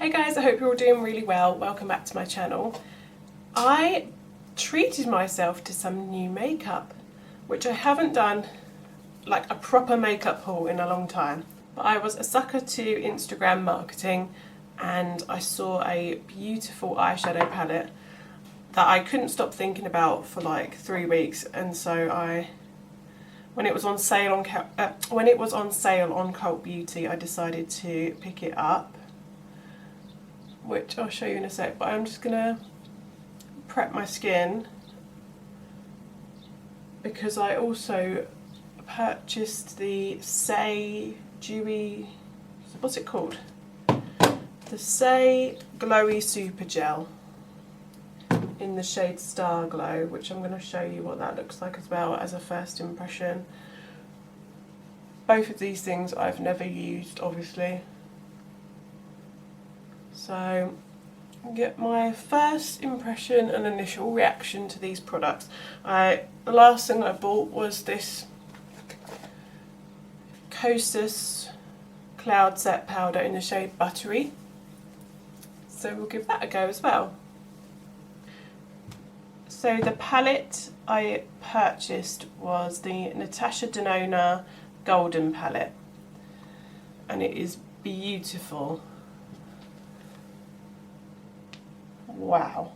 Hey guys, I hope you're all doing really well. Welcome back to my channel. I treated myself to some new makeup, which I haven't done like a proper makeup haul in a long time. But I was a sucker to Instagram marketing and I saw a beautiful eyeshadow palette that I couldn't stop thinking about for like 3 weeks, and so when it was on sale on Cult Beauty, I decided to pick it up, which I'll show you in a sec, but I'm just gonna prep my skin because I also purchased the Saie Beauty, what's it called? The Saie Glowy Super Gel in the shade Starglow, which I'm going to show you what that looks like as well as a first impression. Both of these things I've never used, obviously. So, get my first impression and initial reaction to these products. The last thing I bought was this Kosas Cloud Set Powder in the shade Buttery. So we'll give that a go as well. So the palette I purchased was the Natasha Denona Golden palette, and it is beautiful. Wow.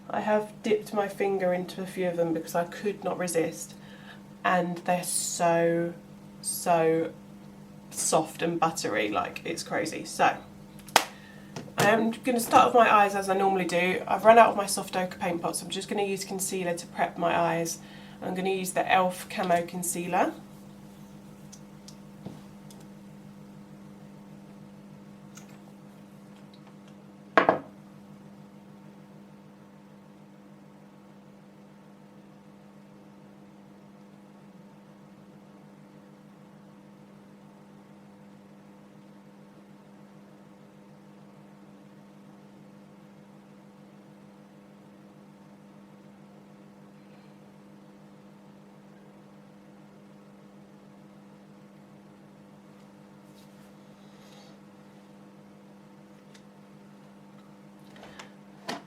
I have dipped my finger into a few of them because I could not resist, and they're so soft and buttery, like it's crazy. So I'm going to start with my eyes as I normally do. I've run out of my soft ochre paint pot, so I'm just going to use concealer to prep my eyes. I'm going to use the e.l.f. Camo Concealer.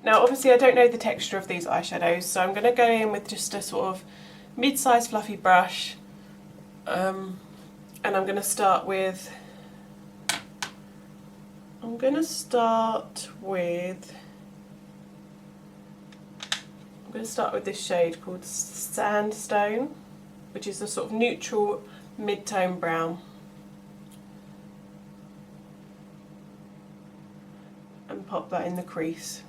Now obviously I don't know the texture of these eyeshadows, so I'm going to go in with just a sort of mid-sized fluffy brush, and I'm going to start with this shade called Sandstone, which is a sort of neutral mid-tone brown, and pop that in the crease.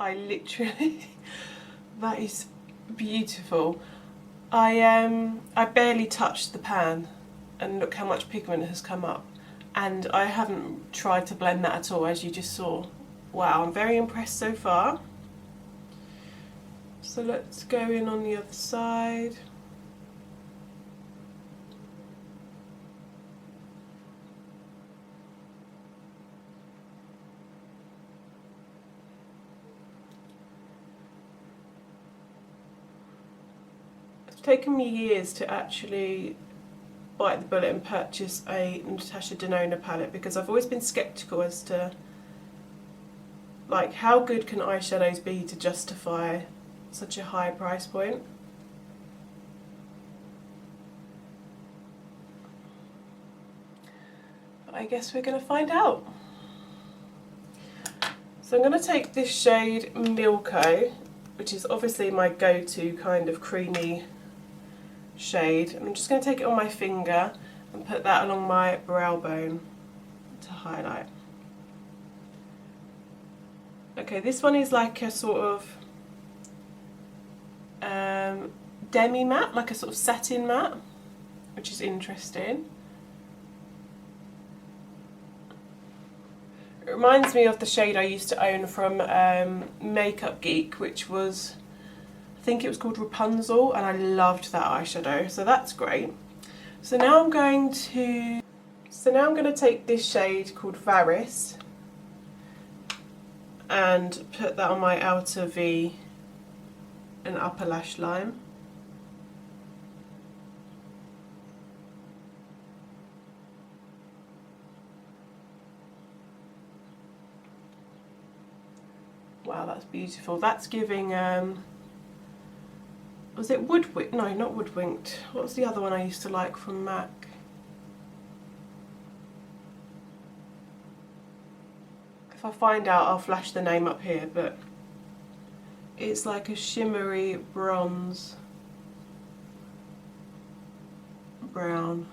I literally, that is beautiful. I barely touched the pan and look how much pigment has come up, and I haven't tried to blend that at all, as you just saw. Wow, I'm very impressed so far. So let's go in on the other side. It's taken me years to actually bite the bullet and purchase a Natasha Denona palette, because I've always been sceptical as to like how good can eyeshadows be to justify such a high price point. But I guess we're going to find out. So I'm going to take this shade Milko, which is obviously my go-to kind of creamy shade, and I'm just going to take it on my finger and put that along my brow bone to highlight. Okay, this one is like a sort of demi matte, like a sort of satin matte, which is interesting. It reminds me of the shade I used to own from Makeup Geek, which was I think it was called Rapunzel, and I loved that eyeshadow, so that's great. So now I'm going to take this shade called Varys and put that on my outer V and upper lash line. Wow, that's beautiful. That's giving, was it Woodwinked? No, not Woodwinked. What's the other one I used to like from MAC? If I find out, I'll flash the name up here, but it's like a shimmery bronze brown.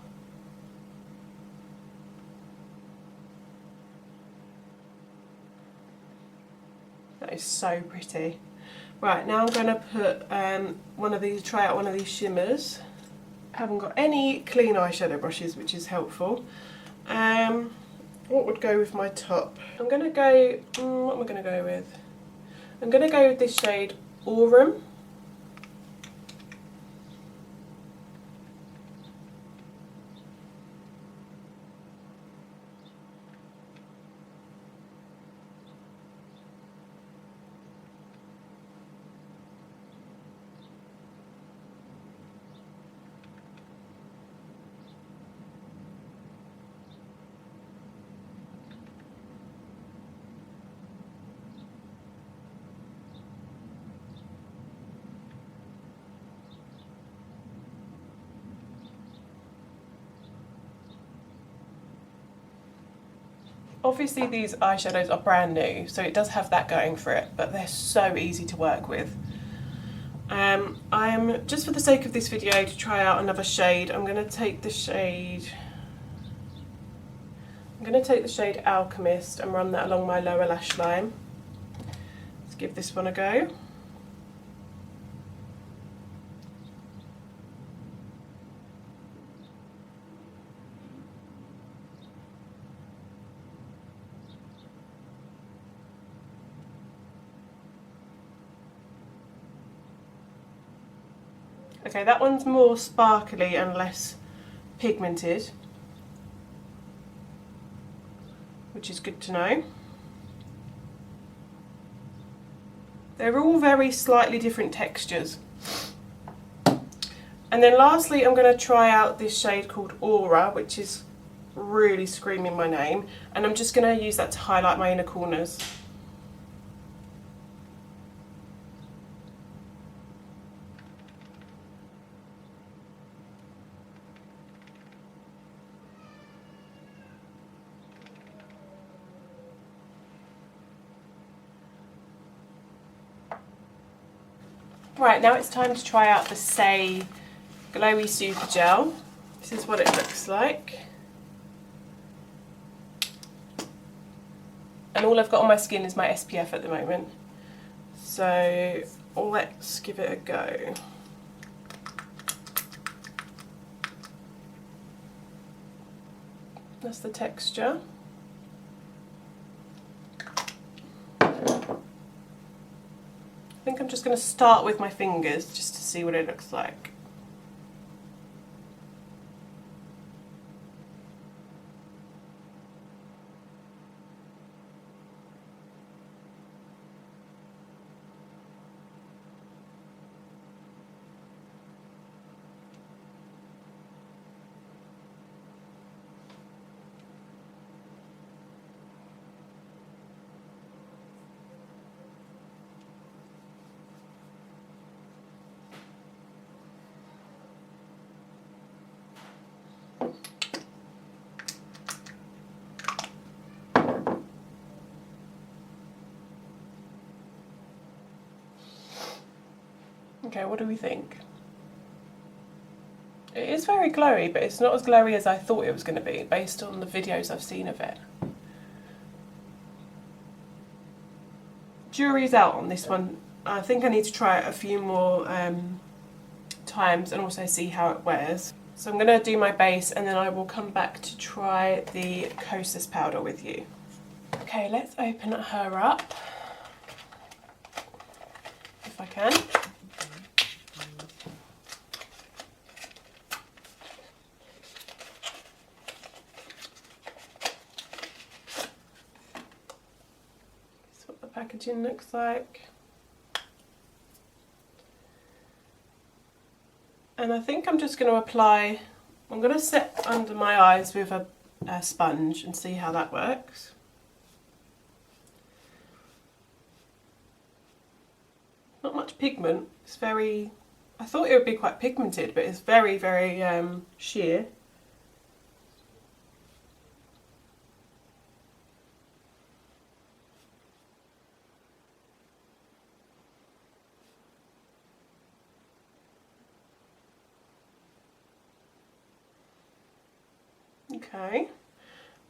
That is so pretty. Right, now I'm going to put try out one of these shimmers. I haven't got any clean eyeshadow brushes, which is helpful. What would go with my top? I'm going to go, what am I going to go with? I'm going to go with this shade Aurum. Obviously these eyeshadows are brand new, so it does have that going for it, but they're so easy to work with. I'm, just for the sake of this video, to try out another shade, I'm going to take the shade Alchemist and run that along my lower lash line. Let's give this one a go. Okay, that one's more sparkly and less pigmented, which is good to know. They're all very slightly different textures. And then lastly, I'm going to try out this shade called Aura, which is really screaming my name, and I'm just going to use that to highlight my inner corners. Right, now it's time to try out the Saie Glowy Super Gel. This is what it looks like. And all I've got on my skin is my SPF at the moment. So let's give it a go. That's the texture. I think I'm just going to start with my fingers just to see what it looks like. Okay, what do we think? It is very glowy, but it's not as glowy as I thought it was going to be based on the videos I've seen of it. Jury's out on this one. I think I need to try it a few more times and also see how it wears. So I'm going to do my base and then I will come back to try the Kosas powder with you. Okay, let's open her up, if I can. packaging looks like. And I think I'm just going to apply, I'm going to set under my eyes with a sponge and see how that works. Not much pigment, it's very, I thought it would be quite pigmented, but it's very, very sheer. Okay,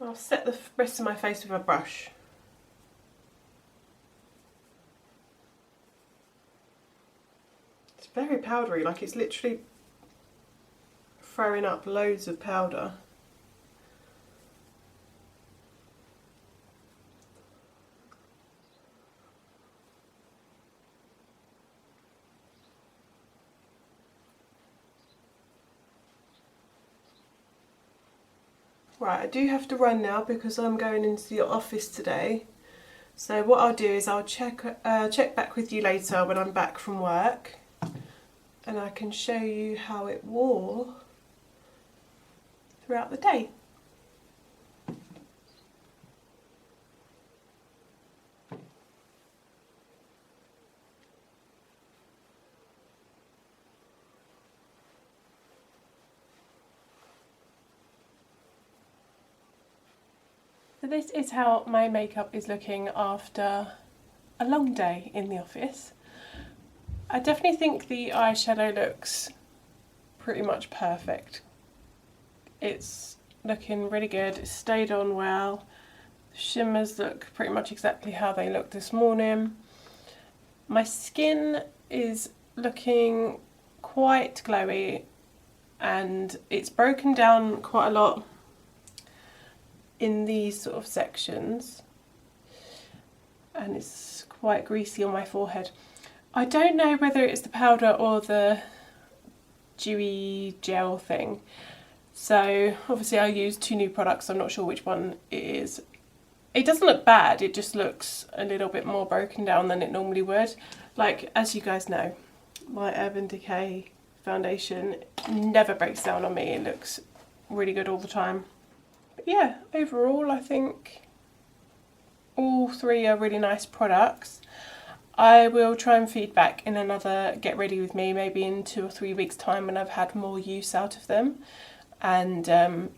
I'll set the rest of my face with a brush. It's very powdery, like it's literally throwing up loads of powder. Right, I do have to run now because I'm going into the office today. So what I'll do is I'll check back with you later when I'm back from work, and I can show you how it wore throughout the day. So this is how my makeup is looking after a long day in the office. I definitely think the eyeshadow looks pretty much perfect. It's looking really good, it's stayed on well. The shimmers look pretty much exactly how they looked this morning. My skin is looking quite glowy and it's broken down quite a lot in these sort of sections, and it's quite greasy on my forehead. I don't know whether it's the powder or the dewy gel thing, so obviously I used two new products, I'm not sure which one it is. It doesn't look bad, it just looks a little bit more broken down than it normally would. Like, as you guys know, my Urban Decay foundation never breaks down on me, it looks really good all the time. But yeah, overall I think all three are really nice products. I will try and feed back in another Get Ready With Me, maybe in 2 or 3 weeks time when I've had more use out of them, and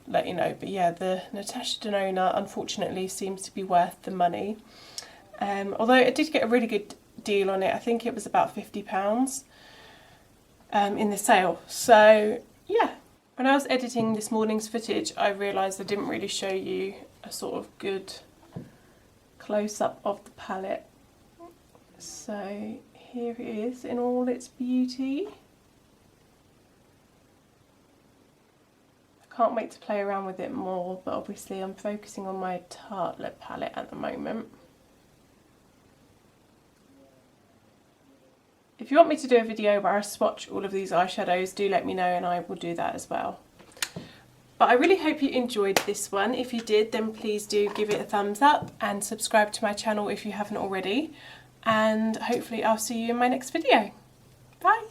let you know. But yeah, the Natasha Denona unfortunately seems to be worth the money. Although I did get a really good deal on it, I think it was about £50 in the sale. So yeah. When I was editing this morning's footage, I realised I didn't really show you a sort of good close-up of the palette. So here it is in all its beauty. I can't wait to play around with it more, but obviously I'm focusing on my Tartelette palette at the moment. If you want me to do a video where I swatch all of these eyeshadows, do let me know and I will do that as well. But I really hope you enjoyed this one. If you did, then please do give it a thumbs up and subscribe to my channel if you haven't already. And hopefully I'll see you in my next video. Bye!